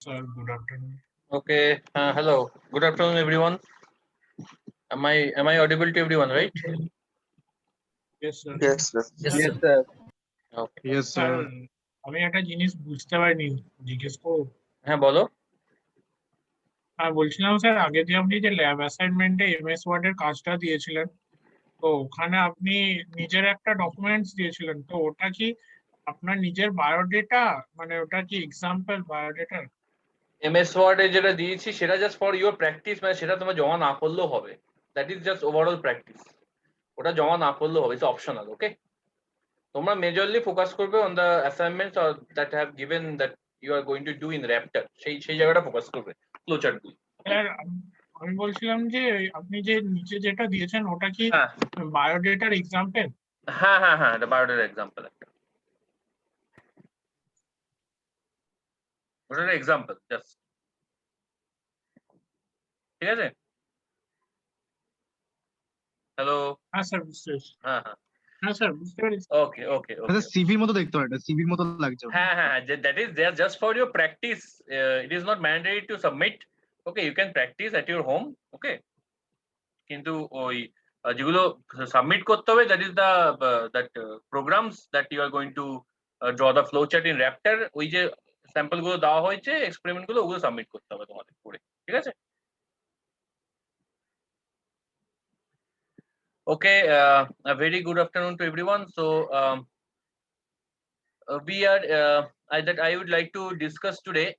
sir. Good afternoon. Okay. Hello. Good afternoon, everyone. Am I audible to everyone, right? Yes, sir. Yes, sir. Yes, Yes, sir. sir. Okay. Yes, sir sir. আমি একটা জিনিস বুঝতে পারিনি, জিজ্ঞেস করবো? হ্যাঁ বলো। বলছিলাম স্যার, আগে যে আপনি যে ল্যাব অ্যাসাইনমেন্টে এমএস ওয়ার্ড এর কাজটা দিয়েছিলেন, তো ওখানে আপনি নিজের একটা ডকুমেন্টস দিয়েছিলেন, তো ওটা কি আপনার নিজের বায়োডেটা, মানে ওটা কি এক্সাম্পল বায়োডেটার? এমএস ওয়ার্ডে যেটা দিয়েছি সেটা জাস্ট ফর ইউর প্র্যাকটিস, মানে সেটা তোমার জমা না করলেও হবে। That is just overall practice. ওটা জমা না করলেও হবে, ইটস অপশনাল। ওকে, তোমরা মেজরলি ফোকাস করবে on the assignments that have given that you are going to do in Raptor, সেই জায়গাটা ফোকাস করবে, ফ্লোচার্টগুলি। স্যার আমি বলছিলাম যে আপনি যে নিচে যেটা দিয়েছেন ওটা কি হ্যাঁ বায়োডেটার এক্সাম্পল? হ্যাঁ, এটা বায়োডেটার এক্সাম্পল একটা, ওটার এক্সাম্পল জাস্ট। ঠিক আছে, হ্যালো। হ্যাঁ স্যার, বুঝতে পেরেছি। হ্যাঁ হ্যাঁ স্যার, বুঝতে পেরেছি। ওকে ওকে এটা ওকে। সিভির মতো দেখতে হয়, এটা সিভির মতো লাগছে। হ্যাঁ, that is there just for your practice. It is not mandatory to submit. Okay, you can practice at your home. Okay, কিন্তু ওই যেগুলো সাবমিট করতে হবে, that is the programs that you are going to draw the flow chart in Raptor. ওই যে sample গুলো দেওয়া হয়েছে, এক্সপেরিমেন্ট গুলো, ওগুলো সাবমিট করতে হবে তোমাদের করে। ঠিক আছে, okay. A very good afternoon to everyone. So we are that I would like to discuss today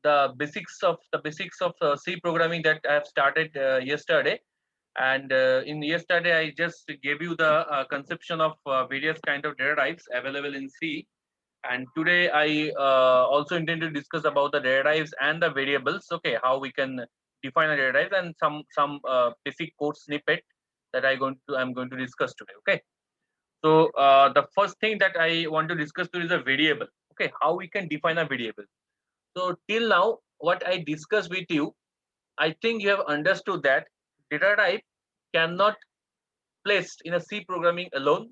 the basics of C programming that I have started yesterday. And in yesterday I just gave you the conception of various kind of data types available in C. And today I also intend to discuss about the data types and the variables. Okay, how we can define a data type, and some basic code snippet that I'm going to discuss today. Okay. So the first thing that I want to discuss today is a variable. Okay, how we can define a variable. So till now, what I discussed with you, I think you have understood that data type cannot placed in a C programming alone.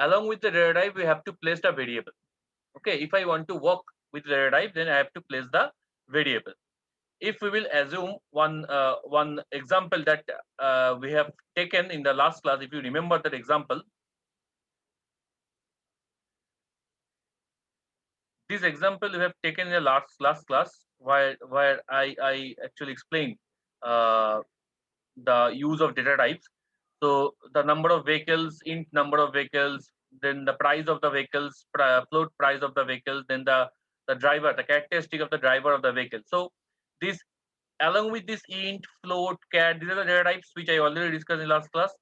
Along with the data type, we have to place the variable. Okay, if I want to work with the data type, then I have to place the variable. If we will assume one example that we have taken in the last class, if you remember that example, this example we have taken in the last class, where I actually explained the use of data types. So the number of vehicles, int number of vehicles, then the price of the vehicles, float price of the vehicles, then the driver, the characteristic of the driver of the vehicle. So this, along with this int, float, char, these are the data types which I already discussed in last class.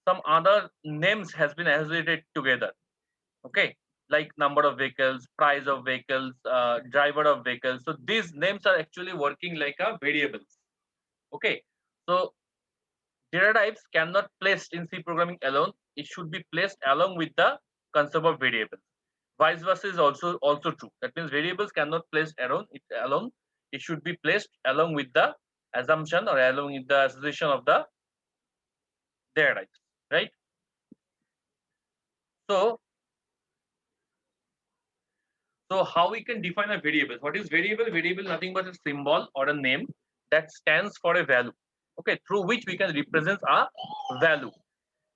Some other names has been associated together. Okay, like number of vehicles, price of vehicles, driver of vehicles. So these names are actually working like a variables. Okay, so data types cannot placed in C programming alone. It should be placed along with the concept of variables. Vice versa is also true. That means variables cannot placed alone. It should be placed along with the assumption or along with the association of the data types, right? So how we can define a variable? What is variable? Variable nothing but a symbol or a name that stands for a value. Okay, through which we can represent a value.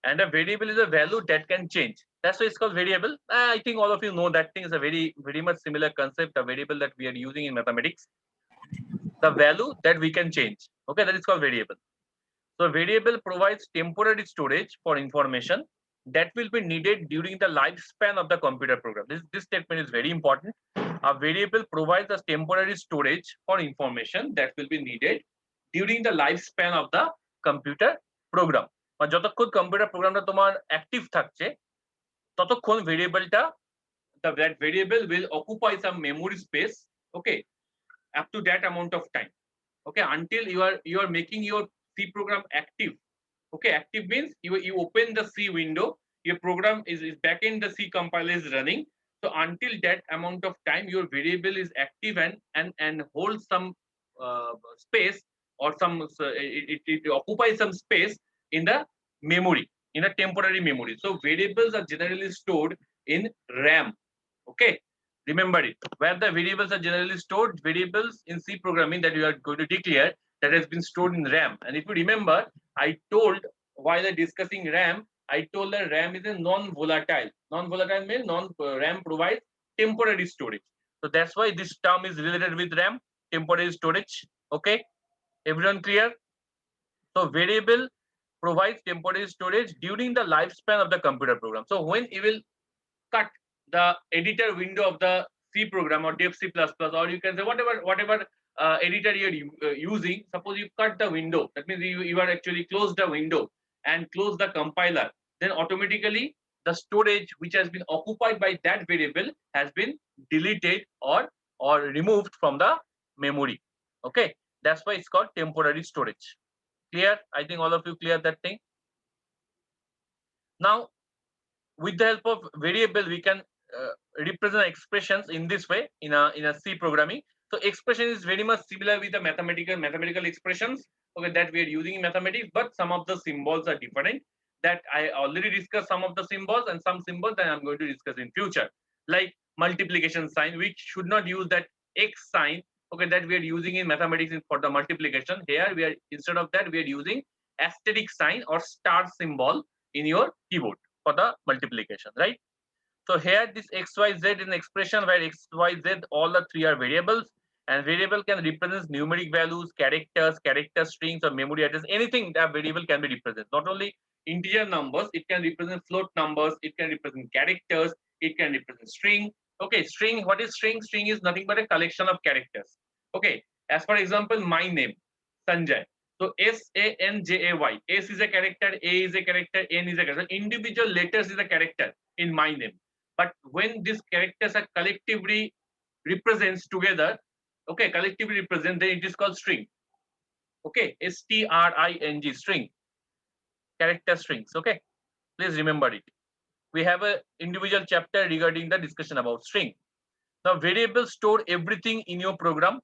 And a variable is a value that can change. That's why it's called variable. I think all of you know that thing is a very much similar concept, a variable that we are using in mathematics. The value that we can change. Okay, that is called variable. So variable provides temporary storage for information that will be needed during the lifespan of the computer program. This statement is very important. A variable provides a temporary storage for information that will be needed during the lifespan of the computer program. যতক্ষণ computer প্রোগ্রামটা তোমার active থাকছে ততক্ষণ ভেরিয়েবলটা, that variable will occupy some memory space, okay, up to that amount of time, okay, until you are making your C program active. Okay, active means you open the C window, your program is back in the C compiler is running. So until that amount of time your variable is active and holds some space, or some it occupies some space in the memory, in a temporary memory. So variables are generally stored in RAM. Okay, Remember it. Where the variables are generally stored, variables in C programming that you are going to declare that has been stored in RAM. And if you remember, I told while discussing RAM, I told that RAM is a non-volatile. Non-volatile means RAM provides temporary storage. So that's why this term is related with RAM, temporary storage. Okay, everyone clear? So variable provides temporary storage during the lifespan of the computer program. So when you will cut the editor window of the C program or dev C++, or you can say whatever editor you're using, suppose you cut the window, that means you are actually close the window and close the compiler, then automatically the storage which has been occupied by that variable has been deleted or removed from the memory. Okay, that's why it's called temporary storage. Clear? I think all of you clear that thing. Now, with the help of variable, we can represent expressions in this way in a C programming. So expression is very much similar with the mathematical expressions, okay, that we are using in mathematics, but some of the symbols are different. That I already discussed some of the symbols, and some symbols that I'm going to discuss in future, like multiplication sign, which should not use that X sign, okay, that we are using in mathematics for the multiplication. Here we are, instead of that, we are using asterisk sign or star symbol in your keyboard for the multiplication, right? So here this x, y, z is an expression where x, y, z, all the three are variables, and variable can represent numeric values, characters, character strings, or memory address. Anything that variable can be represented. Not only integer numbers, it can represent float numbers, it can represent characters, it can represent string. Okay, string, what is string? String is nothing but a collection of characters. Okay, as for example, my name, Sanjay. So Sanjay. S is a character, A is a character, N is a character. Individual letters is a character in my name. But when these characters are collectively represents together, okay, collectively represent, then it is called string. Okay, string, string, character strings. Okay, please remember it. We have a individual chapter regarding the discussion about string. Now, variables store everything in your program.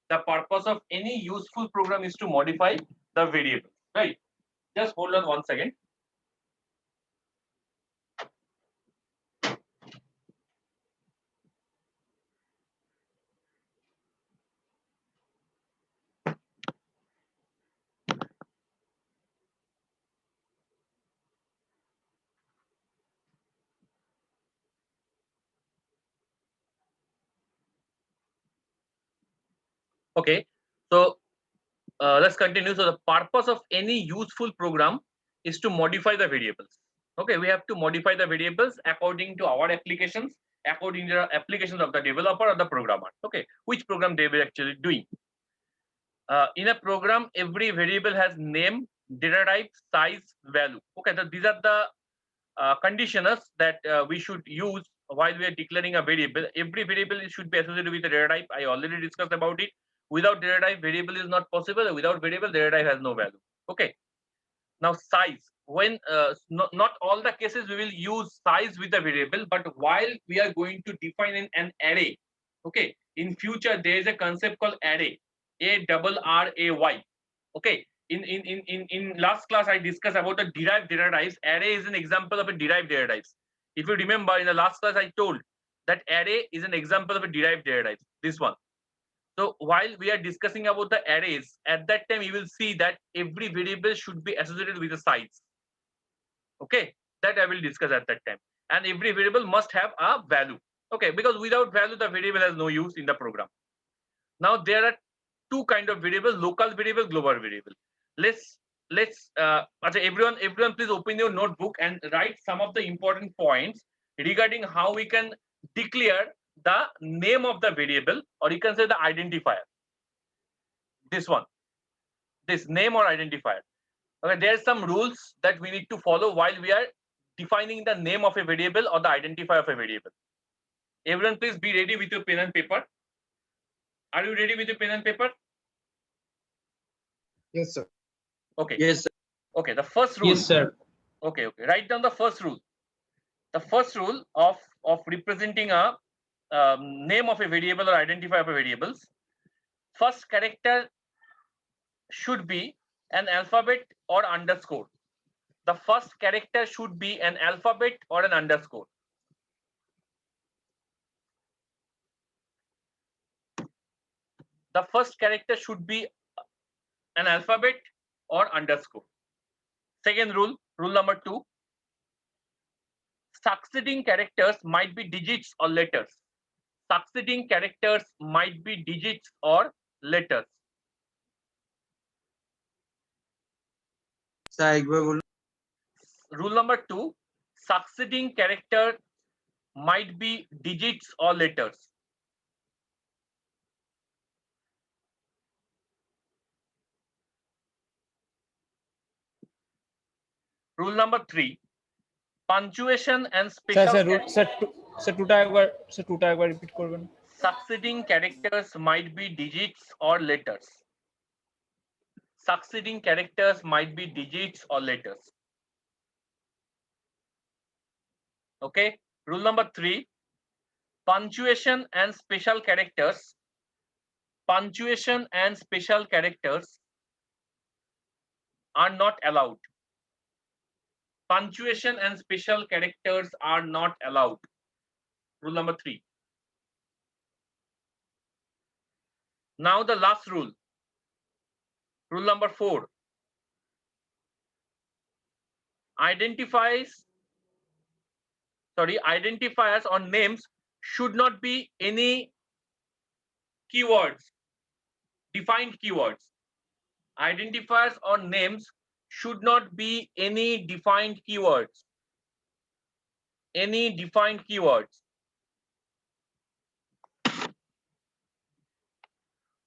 The purpose of any useful program is to modify the variable, right? Just hold on 1 second. Okay, so let's continue. So the purpose of any useful program is to modify the variables. Okay, we have to modify the variables according to our applications, according to the applications of the developer or the programmer. Okay, which program they were actually doing. In a program, every variable has name, data type, size, value. Okay, so these are the conditioners that we should use while we are declaring a variable. Every variable should be associated with a data type. I already discussed about it. Without data type, variable is not possible. Without variable, data type has no value. Okay. Now size. When not all the cases we will use size with the variable, but while we are going to define an array, okay, in future there is a concept called array, ARRAY. Okay. In last class I discussed about the derived data types. Array is an example of a derived data types. If you remember, in the last class I told that array is an example of a derived data types. This one. So while we are discussing about the arrays, at that time you will see that every variable should be associated with a size. Okay, that I will discuss at that time. And every variable must have a value. Okay, because without value, the variable has no use in the program. Now there are two kind of variables: local variable, global variable. Let's everyone please open your notebook and write some of the important points regarding how we can declare the name of the variable, or you can say the identifier. This one, this name or identifier. Okay, there are some rules that we need to follow while we are defining the name of a variable or the identifier of a variable. Everyone please be ready with your pen and paper. Are you ready with your pen and paper? Yes, sir. Okay. Yes, sir. Okay, the first rule. Yes, sir. Okay, write down the first rule. The first rule of representing a name of a variable or identifier of a variables. First character should be an alphabet or underscore. The first character should be an alphabet or an underscore. the first character should be an alphabet or underscore. Second rule, rule number 2, succeeding characters might be digits or letters. Succeeding characters might be digits or letters. Rule number 2, succeeding character might be digits or letters. Rule number 3, punctuation and special টুটা একবার repeat করবেন succeeding characters might be digits or letters. Succeeding characters might be digits or letters. Okay. Rule number 3, punctuation and special characters. Punctuation and special characters are not allowed. Punctuation and special characters are not allowed. Rule number 3. Now the last rule. Rule number 4. Identifiers or names should not be any keywords, defined keywords. Identifiers or names should not be any defined keywords. Any defined keywords.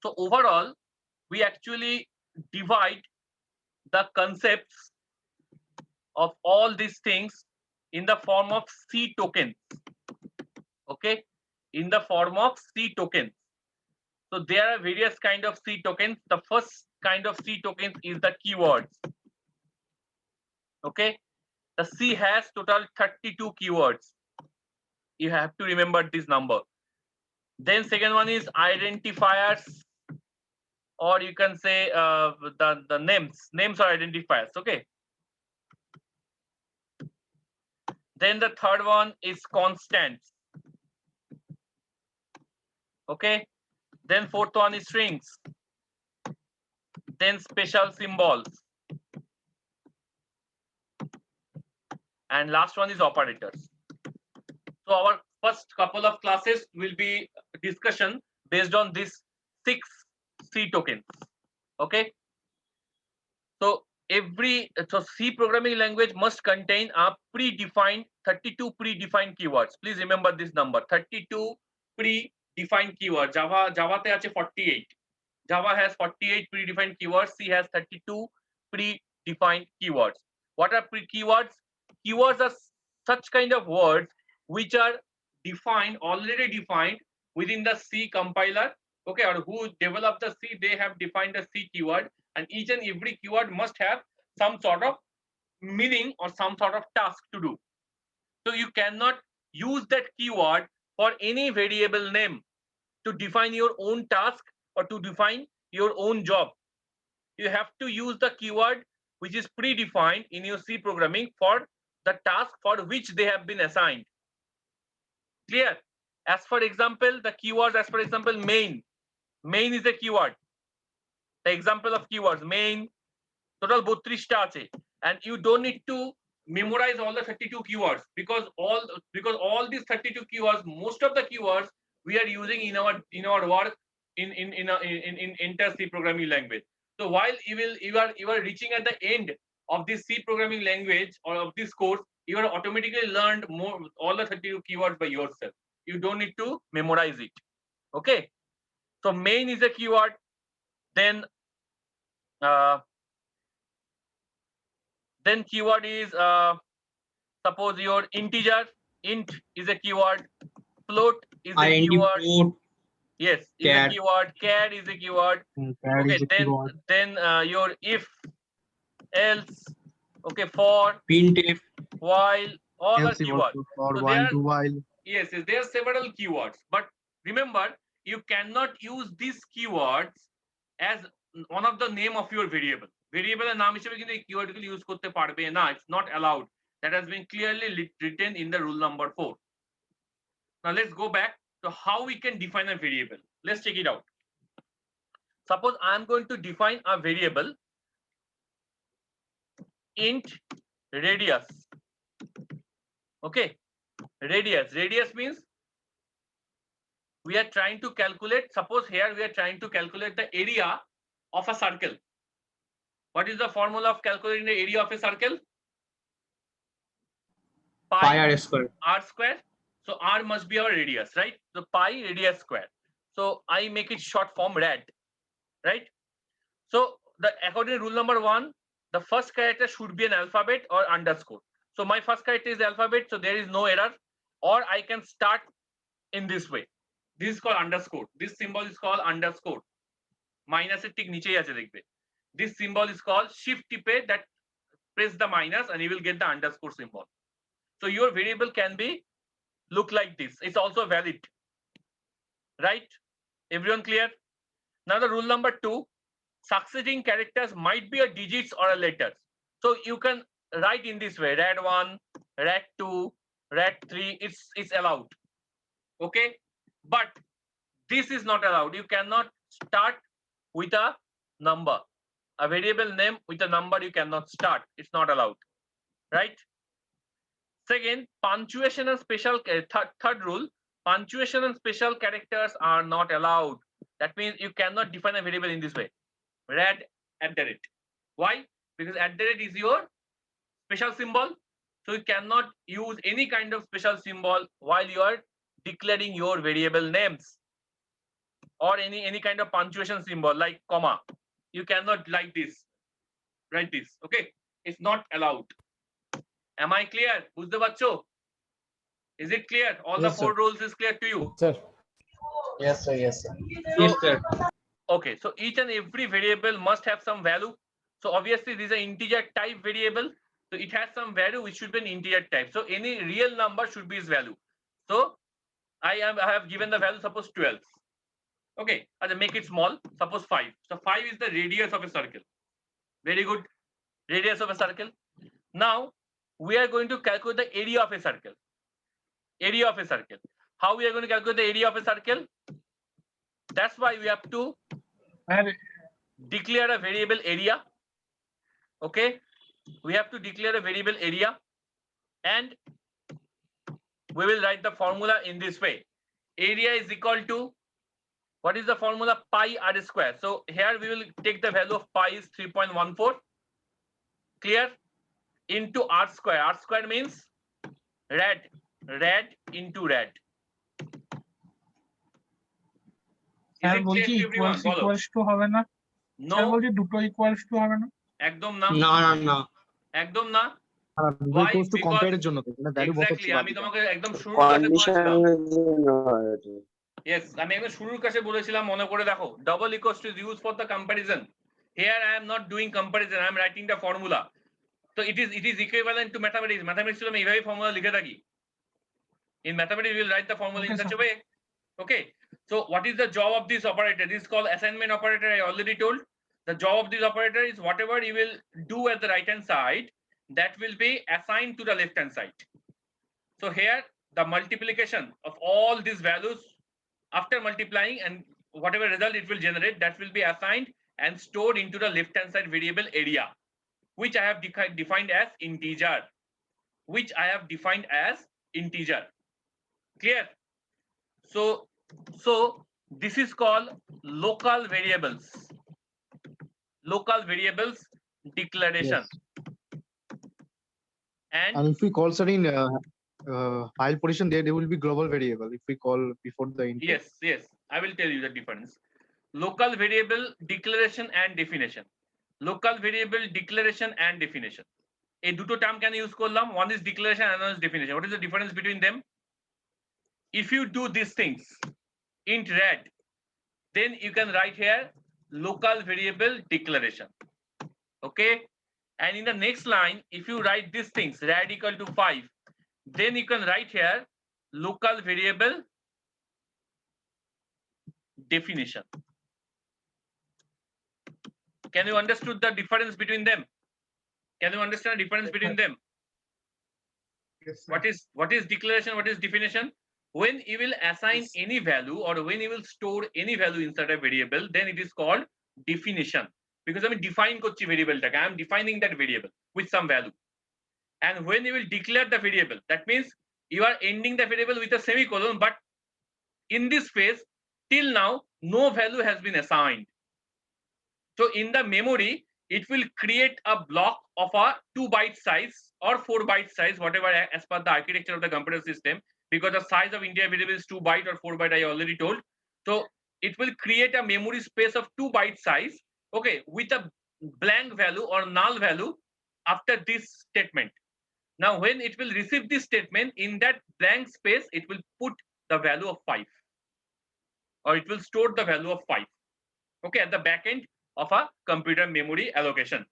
So overall, we actually divide the concepts of all these things in the form of C tokens. Okay, in the form of C tokens. So there are various kind of C tokens. The first kind of C tokens is the keywords. Okay, the C has total 32 keywords. You have to remember this number. Then second one is identifiers, or you can say the names. Names are identifiers. Okay. Then the third one is constants. Okay. Then fourth one is strings. Then special symbols. And last one is operators. So our first couple of classes will be discussion based on these 6 C tokens. Okay. So C programming language must contain a predefined 32 predefined keywords. Please remember this number, 32 predefined keywords. Java te ache 48. Java has 48 predefined keywords. C has 32 predefined keywords. What are keywords? Keywords are such kind of words which are already defined within the C compiler. Okay, or who developed the C, they have defined the C keyword, and each and every keyword must have some sort of meaning or some sort of task to do. So you cannot use that keyword for any variable name to define your own task or to define your own job. You have to use the keyword which is predefined in your C programming for the task for which they have been assigned. Clear? As for example, the keywords, as for example, main. Main is a keyword. The example of keywords, main, total 32 ta ache, and you don't need to memorize all the 32 keywords because all these 32 keywords, most of the keywords we are using in our work in entire C programming language. So while you are reaching at the end of this C programming language or of this course, you are automatically learned all the 32 keywords by yourself. You don't need to memorize it. Okay. So main is a keyword. Then keyword is suppose your integer, int is a keyword, float is a keyword. Yes, is a keyword. Char is a keyword. Okay, then your if, else, okay, for, printf, while, all are else keywords. for So while, do while. Yes, there are several keywords, but remember, you cannot use these keywords as one of the name of your variable. Variable naam hisebe kintu ei keyword gulo use korte parbe na. It's not allowed. That has been clearly written in the rule number 4. Now let's go back to how we can define a variable. Let's check it out. Suppose I am going to define a variable int radius. Okay, radius means we are trying to calculate, suppose here we are trying to calculate the area of a circle. What is the formula of calculating the area of a circle? Pi r square. R square. So r must be our radius, right? So pi radius square. So I make it short form rad, right? So the according to rule number 1, the first character should be an alphabet or underscore. So my first character is the alphabet, so there is no error. Or I can start in this way. This is called underscore. This symbol is called underscore. Minus এর ঠিক নিচেই আছে দেখবে. This symbol is called shift টিপে that press the minus and you will get the underscore symbol. So your variable can be look like this. It's also valid, right? Everyone clear? Now the rule number 2, succeeding characters might be a digits or a letters. So you can write in this way, rad1, rad2, rad3, it's allowed. Okay, but this is not allowed. You cannot start with a number. A variable name with a number you cannot start. It's not allowed, right? Second, punctuation and special third rule, punctuation and special characters are not allowed. That means you cannot define a variable in this way. Rad @. Why? Because @ is your special symbol. So you cannot use any kind of special symbol while you are declaring your variable names. Or any kind of punctuation symbol like comma. You cannot like this, write this. Okay, it's not allowed. Am I clear? বুঝতে পারছো? Is it clear? All the Yes, 4 sir. rules is clear to you? Sir. Yes, sir. Yes, sir. So, Yes, sir. okay, so each and every variable must have some value. So obviously this is an integer type variable. So it has some value which should be an integer type. So any real number should be its value. So I have given the value, suppose 12. Okay, I'll make it small, suppose 5. So 5 is the radius of a circle. Very good, radius of a circle. Now we are going to calculate the area of a circle. Area of a circle. How we are going to calculate the area of a circle? That's why we have to declare a variable area. Okay, we have to declare a variable area and we will write the formula in this way. Area is equal to, what is the formula? Pi r square. So here we will take the value of pi is 3.14. Clear? Into r square. R square means rad into rad. Is sir it বলছি clear to everyone? Equals বলো। Equals to হবে না? Sir No, বলছি দুটো equals to হবে না? একদম না, না একদম না। দুটো Why? equals to Because- compare এর জন্য তো মানে ভ্যালু Exactly, বসাচ্ছি আমি তোমাকে একদম শুরুর কাছে বলেছিলাম। Yes, আমি একদম শুরুর কাছে বলেছিলাম, মনে করে দেখো, double equals to is used for the comparison. Here I am not doing comparison, I am writing the formula. So it is equivalent to mathematics. Mathematics আমি এইভাবে formula লিখে থাকি. In mathematics we will write the formula in Okay, such sir. a way. Okay, so what is the job of this operator? This is called assignment operator. I already told. The job of this operator is whatever you will do at the right hand side, that will be assigned to the left hand side. So here the multiplication of all these values after multiplying and whatever result it will generate, that will be assigned and stored into the left hand side variable area, which I have defined as integer. Clear? So this is called local variables declaration. Yes. And And if we call certain file position, there will be global variable. If we call before the int. yes, I will tell you the difference. Local variable declaration and definition. Local variable declaration and definition. এই দুটো term কেন use করলাম? One is declaration and another is definition. What is the difference between them? If you do these things int rad, then you can write here local variable declaration. Okay, and in the next line, if you write these things rad equal to 5, then you can write here local variable definition. Can you understood the difference between them? Can you understand the difference between them? What is declaration? What is definition? When you will assign any value or when you will store any value inside a variable, then it is called definition, because I define kochi variable tag. I am defining that variable with some value. And when you will declare the variable, that means you are ending the variable with a semicolon, but in this phase, till now, no value has been assigned. So in the memory, it will create a block of a 2-byte size or 4-byte size, whatever as per the architecture of the computer system, because the size of integer variable is 2-byte or 4-byte, I already told. So it will create a memory space of 2-byte size, okay, with a blank value or null value after this statement. Now, when it will receive this statement, in that blank space, it will put the value of 5, or it will store the value of 5, okay, at the back end of a computer memory allocation.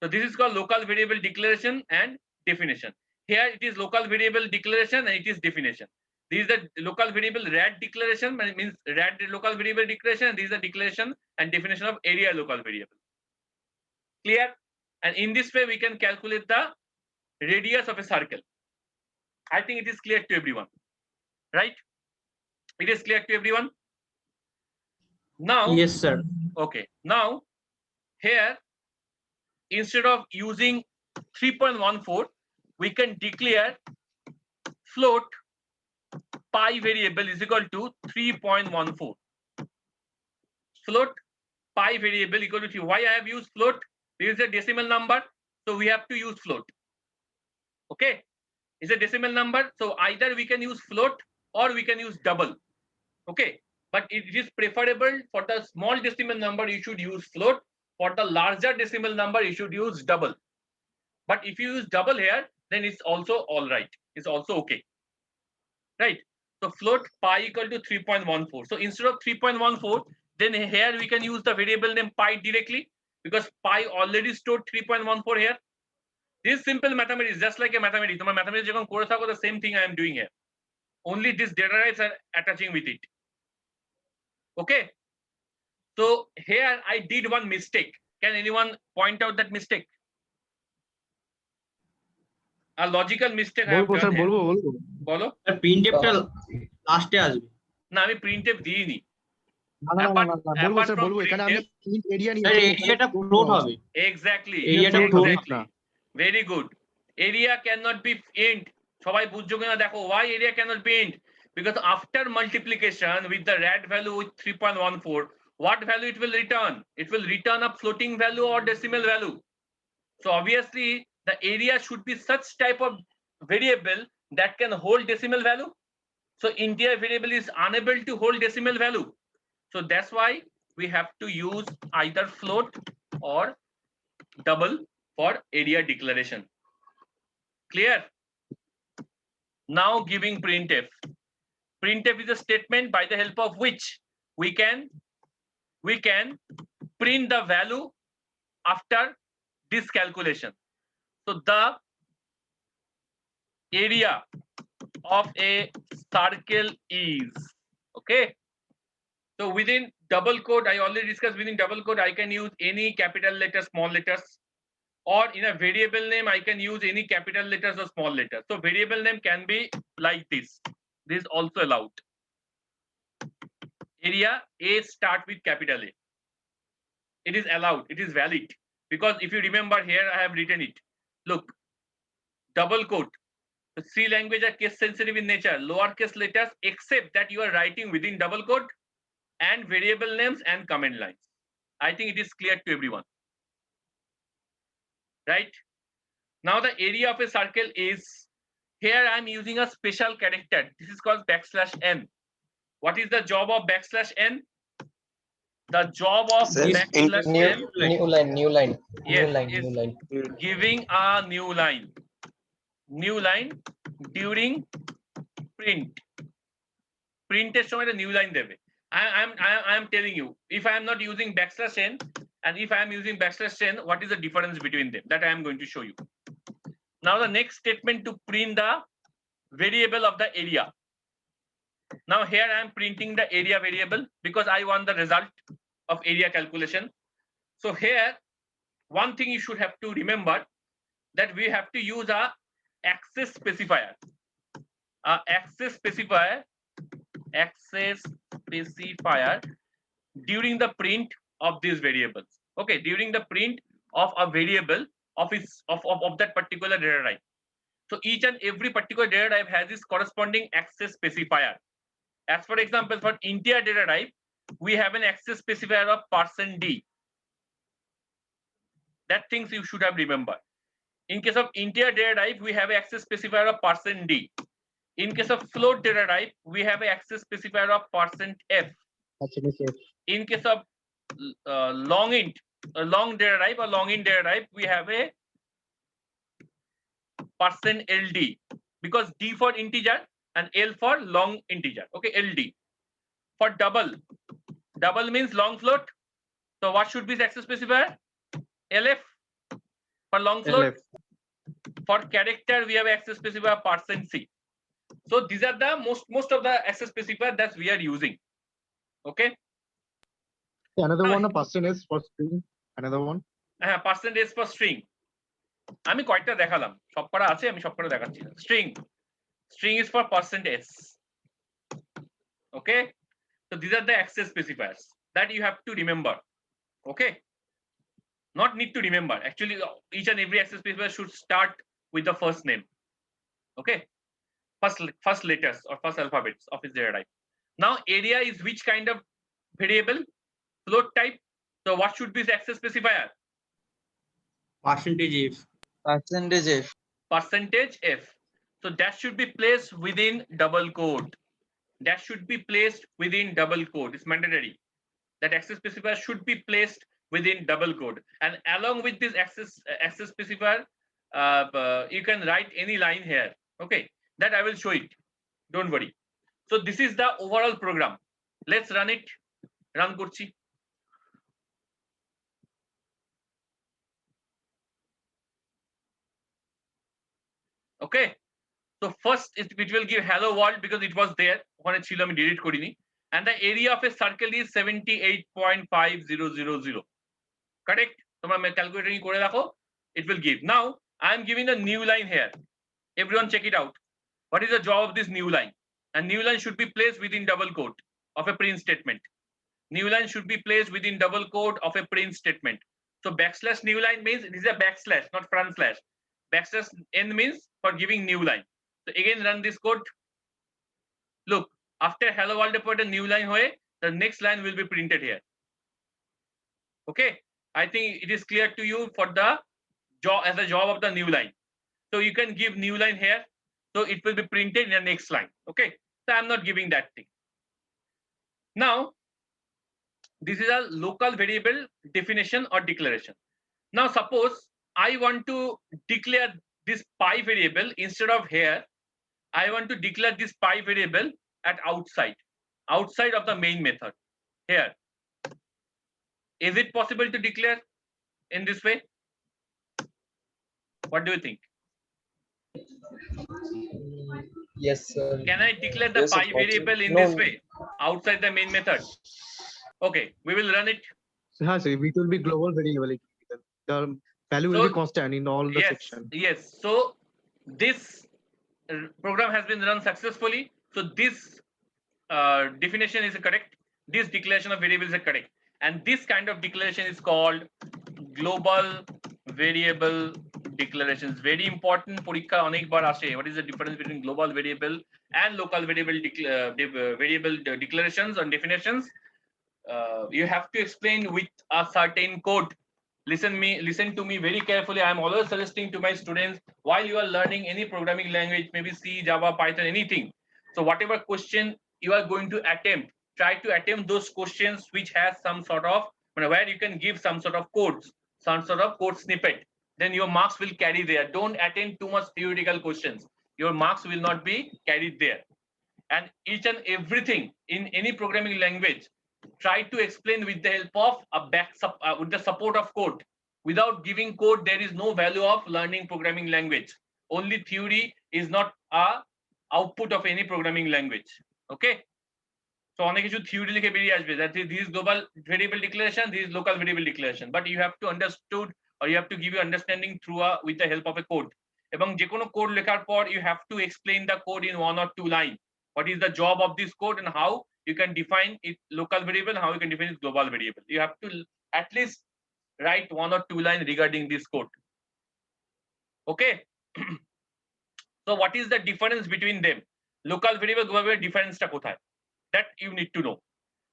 So this is called local variable declaration and definition. Here it is local variable declaration and it is definition. This is the local variable RAD declaration, means RAD local variable declaration. This is the declaration and definition of area local variable. Clear? And in this way, we can calculate the radius of a circle. I think it is clear to everyone, right? It is clear to everyone. Now, Yes, sir. okay. Now, here, instead of using 3.14, we can declare float pi variable is equal to 3.14. Float pi variable equal to 3. Why I have used float? This is a decimal number, so we have to use float. Okay, it's a decimal number, so either we can use float or we can use double. Okay, but it is preferable for the small decimal number, you should use float. For the larger decimal number, you should use double. But if you use double here, then it's also all right. It's also okay. Right? So float pi equal to 3.14. So instead of 3.14, then here we can use the variable name pi directly, because pi already stored 3.14 here. This simple mathematics, just like a mathematics. The same thing I am doing here. Only these data types are attaching with it. Okay. So here I did one mistake. Can anyone point out that mistake? A logical mistake I have বলবো sir done here. বলবো বলো। Sir প্রিন্টএফটা লাস্টে আসবে। না আমি printf দিইনি। না না না না বলবো Apart স্যার from বলবো এখানে আমি ইন্ট এরিয়া স্যার এরিয়াটা ফ্লোট হবে। Exactly. এরিয়াটা ফ্লোট না। Very good. Area cannot be int. সবাই বুঝছো কিনা দেখো, why area cannot be int? Because after multiplication with the RAD value with 3.14, what value it will return? It will return a floating value or decimal value. So obviously the area should be such type of variable that can hold decimal value. So integer variable is unable to hold decimal value. So that's why we have to use either float or double for area declaration. Clear? Now giving printf. Printf is a statement by the help of which we can print the value after this calculation. So the area of a circle is, okay. So within double quote, I already discussed, within double quote, I can use any capital letters, small letters, or in a variable name, I can use any capital letters or small letters. So variable name can be like this. This is also allowed. Area A start with capital A. It is allowed, it is valid. Because if you remember here, I have written it. Look, double quote. The C language are case sensitive in nature, lowercase letters, except that you are writing within double quote and variable names and comment lines. I think it is clear to everyone. Right? Now the area of a circle is, here I am using a special character. This is called \n. What is the job of \n? The job of \n. New line. Yes, is giving a new line during print. Print এর সময় একটা new line দেবে। I am telling you, if I am not using \n and if I am using \n, what is the difference between them? That I am going to show you. Now the next statement to print the variable of the area. Now here I am printing the area variable because I want the result of area calculation. So here, one thing you should have to remember, that we have to use a access specifier. Access specifier during the print of these variables. Okay, during the print of a variable of that particular data type. So each and every particular data type has its corresponding access specifier. As for example, for integer data type, we have an access specifier of %d. That things you should have remembered. In case of integer data type, we have an access specifier of %d. In case of float data type, we have an access specifier of %f. In case of long data type or long int data type, we have a %ld, because d for integer and l for long integer. Okay, ld. For double means long float. So what should be the access specifier? LF for long float. LF. For character, we have access specifier %c. So these are the most of the access specifier that we are using. Okay. Another one, a percentage for string. Another one. Percentage for string. আমি কয়টা দেখালাম, সব করা আছে, আমি সব করে দেখাচ্ছি না। String is for %s. Okay, so these are the access specifiers that you have to remember. Okay, not need to remember, actually each and every access specifier should start with the first name. Okay, first letters or first alphabets of its data type. Now area is which kind of variable? Float type. So what should be the access specifier? %f. %f. So that should be placed within double quote. That should be placed within double quote. It's mandatory. That access specifier should be placed within double quote. And along with this access specifier, you can write any line here. Okay, that I will show it. Don't worry. So this is the overall program. Let's run it. Run করছি। Okay, so first it will give hello world because it was there. ওখানে ছিল, আমি delete করিনি। And the area of a circle is 78.5000. Correct? তোমরা calculating করে রাখো, it will give. Now I am giving a new line here. Everyone check it out. What is the job of this new line? And new line should be placed within double quote of a print statement. New line should be placed within double quote of a print statement. So backslash new line means it is a backslash, not front slash. Backslash n means for giving new line. So again run this code. Look, after hello world report a new line hoye, the next line will be printed here. Okay, I think it is clear to you for the job, as a job of the new line. So you can give new line here, so it will be printed in the next line. Okay, so I'm not giving that thing. Now this is a local variable definition or declaration. Now suppose I want to declare this pi variable instead of here. I want to declare this pi variable at outside of the main method here. Is it possible to declare in this way? What do you think? Yes, sir. Can I declare the Yes, pi of course. variable in No. this way outside the main method? Okay, we will run it. So, it will be global variable. The value will So, be constant in all the Yes, section. yes. So this program has been run successfully. So this definition is correct. This declaration of variable is correct. And this kind of declaration is called global variable declarations. Very important. পরীক্ষা অনেকবার আসে। What is the difference between global variable and local variable declarations and definitions? You have to explain with a certain code. Listen to me very carefully. I am always suggesting to my students, while you are learning any programming language, maybe C, Java, Python, anything. So whatever question you are going to attempt, try to attempt those questions which has some sort of, where you can give some sort of codes, some sort of code snippet. Then your marks will carry there. Don't attempt too much theoretical questions. Your marks will not be carried there. And each and everything in any programming language, try to explain with the help of a with the support of code. Without giving code, there is no value of learning programming language. Only theory is not a output of any programming language. Okay, so অনেক কিছু theory লিখে বেরিয়ে আসবে, that this is global variable declaration, this is local variable declaration, but you have to understood, or you have to give you understanding through with the help of a code. এবং যে কোনো code লেখার পর you have to explain the code in 1 or 2 lines. What is the job of this code and how you can define it local variable, how you can define it global variable. You have to at least write 1 or 2 lines regarding this code. Okay. So what is the difference between them? Local variable, global variable difference ta kothay? That you need to know.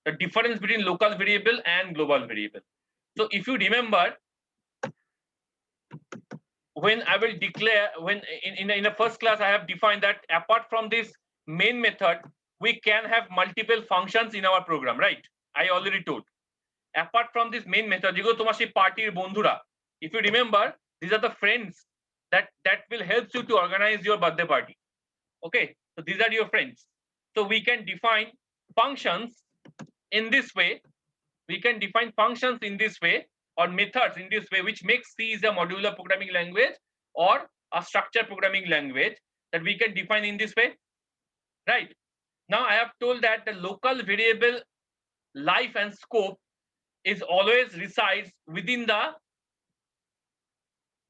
The difference between local variable and global variable. So if you remember, when I will declare, when in the first class I have defined that apart from this main method, we can have multiple functions in our program, right? I already told. Apart from this main method, you go to my party bondhura. If you remember, these are the friends that will help you to organize your birthday party. Okay, so these are your friends. So we can define functions in this way. We can define functions in this way, or methods in this way, which makes C is a modular programming language or a structured programming language that we can define in this way, right? Now I have told that the local variable life and scope is always resides within the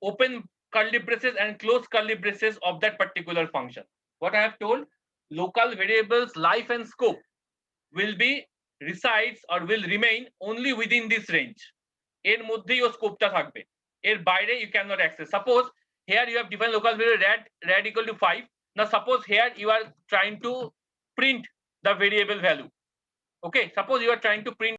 open curly braces and close curly braces of that particular function. What I have told, local variables life and scope will be resides or will remain only within this range. এর মধ্যেই ও স্কোপটা থাকবে, এর বাইরে you cannot access. Suppose here you have defined local variable rad equal to 5. Now suppose here you are trying to print the variable value. Okay, suppose you are trying to print